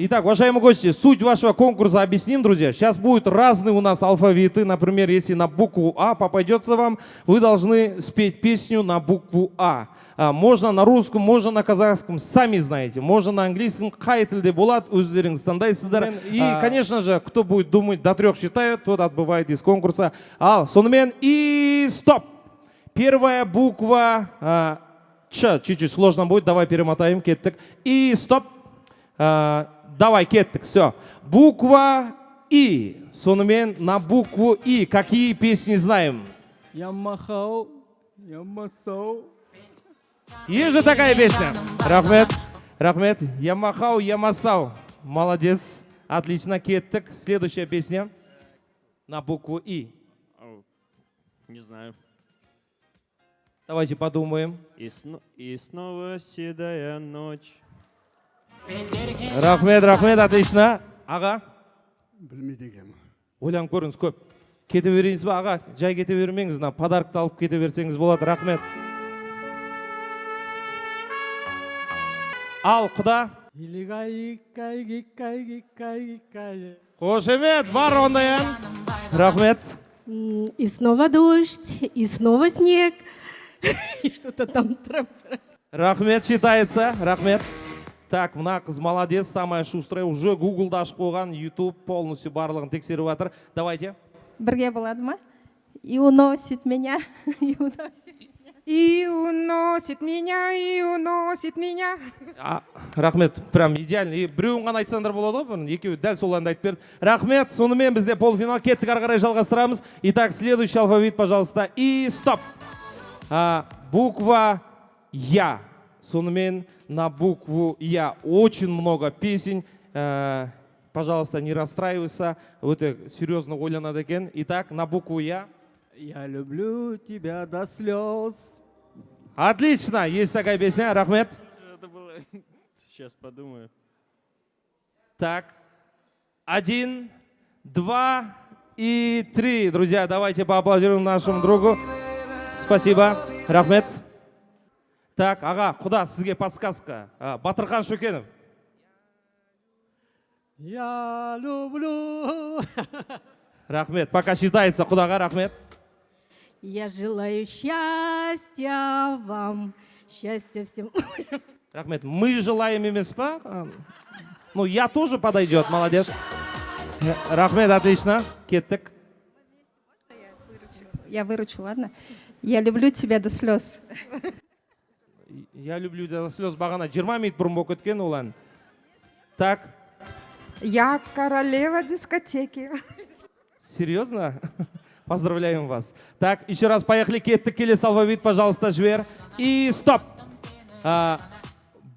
Итак, уважаемые гости, суть вашего конкурса объясним, друзья. Сейчас будут разные у нас алфавиты. Например, если на букву А попадется вам, вы должны спеть песню на букву А. Можно на русском, можно на казахском, сами знаете. Можно на английском, қай тілде болады, өздеріңіз таңдайсыздар. И, конечно же, кто будет думать, до 3 считают, тот отбывает из конкурса. Сонымен, и стоп! Первая буква Ч. Чуть-чуть сложно будет, давай перемотаем, кеттік. И стоп! Давай, кеттік, все. Буква И. Сонымен на букву И. Какие песни знаем? Ямахау, Ямасау. Есть же такая песня? Рахмет, рахмет. Ямахау, Ямасау. Молодец. Отлично, кеттік. Следующая песня на букву И. Не знаю. Давайте подумаем. И снова седая ночь. Рахмет, рахмет, отлично. Аға? Білмейді екенмін. Ойланып көріңіз көп. Кете берейініз ба, аға? Жай кете бермеңіз, подаркты алып кете берсеңіз болады. Рахмет. Ал, құда? Қошемет, бар ондай ән. Рахмет. И снова дождь, и снова снег. И что-то там. Рахмет считается. Рахмет. Так, мына қыз молодец, самая шустрая. Уже Google'да ашып қойған, YouTube полностью барлығын тексеріп жатыр. Давайте. Бірге болады ма? И уносит меня, и уносит меня. И уносит меня, и уносит меня. Рахмет, прям идеально. И біреуін ғана айтсаңдар болады ғой, екеуі дәл сол әнді айтып берді. Рахмет, сонымен бізде полуфинал. Кеттік, ары қарай жалғастырамыз. Итак, следующий алфавит, пожалуйста. И стоп. Буква Я. Сонымен на букву Я очень много песен. Пожалуйста, не расстраивайся. Это серьезно ойланады екен. Итак, на букву Я. Я люблю тебя до слез. Отлично, есть такая песня. Рахмет. Это было... Сейчас подумаю. Так, 1, 2 и 3. Друзья, давайте поаплодируем нашему другу. Спасибо. Рахмет. Так, аға, құда, сізге подсказка. Батырхан Шөкенов. Я люблю. Рахмет. Пока считается, құдаға рахмет. Я желаю счастья вам, счастья всем. Рахмет. Мы желаем емес па? Ну, я тоже подойдет, молодец. Рахмет, отлично. Кеттік. Я выручу, ладно? Я люблю тебя до слез. Я люблю до слез бағана 20 минут бұрын болып кеткен ол ән. Так. Я королева дискотеки. Серьезно? Поздравляем вас. Так, еще раз поехали. Кеттік, келесі алфавит, пожалуйста, жібер. И стоп.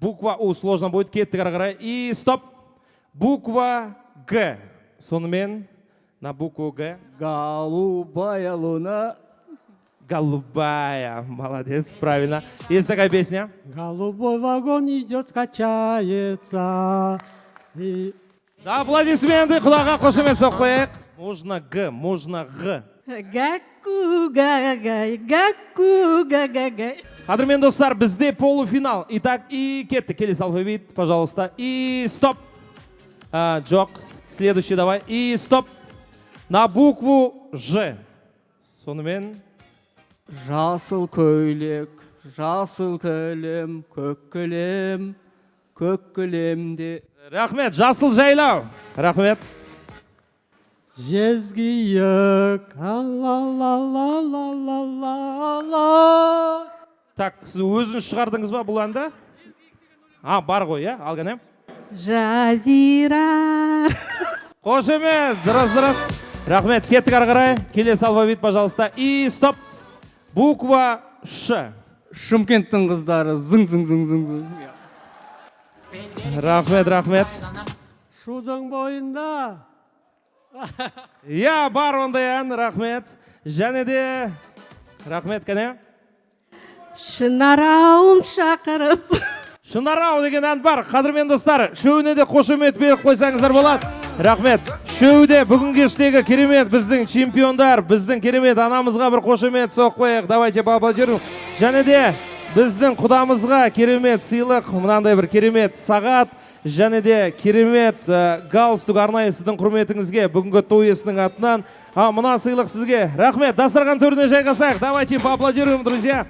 Буква У сложно будет. Кеттік, ары қарай. И стоп. Буква Г. Сонымен на букву Г. Голубая луна. Голубая. Молодец, правильно. Есть такая песня. Голубой вагон идет, качается. Да, аплодисменты. Құлаға қошемет соқ қояйық. Можно Г, можно Г. Гаку-га-гай, гаку-га-га-гай. Қадірмен достар, бізде полуфинал. Итак, и кетті. Келесі алфавит, пожалуйста. И стоп. Жоқ, следующий давай. И стоп. На букву Ж. Сонымен. Жасыл көйлек, жасыл кілем, көк кілем, көк кілемде. Рахмет, жасыл жайлау. Рахмет. Жезгиік, ла-ла-ла-ла-ла-ла-ла. Так, сіз өзін шығардыңыз ба бұл әнді? Бар ғой, иә? Алған әм? Жазира. Қошемет, дұрыс. Рахмет, кеттік ары қарай. Келесі алфавит, пожалуйста. И стоп. Буква Ш. Шымкенттің қыздары зың-зың-зың-зың. Рахмет. Шудың бойында. Я бар ондай ән, рахмет. Және де, рахмет, кәне? Шынарауын шақырып. Шынарау деген ән бар. Қадірмен достар, шөуіне де қошемет беріп қойсаңыздар болады. Рахмет. Шөуде бүгін кештегі керемет біздің чемпиондар, біздің керемет анамызға бір қошемет соқ қояйық. Давайте поаплодируем. Және де біздің құдамызға керемет сыйлық, мынандай бір керемет сағат, және де керемет галстук арнайы сіздің құрметіңізге бүгінгі той иесінің атынан. Мына сыйлық сізге. Рахмет, дастархан төріне жайғасайық. Давайте поаплодируем, друзья.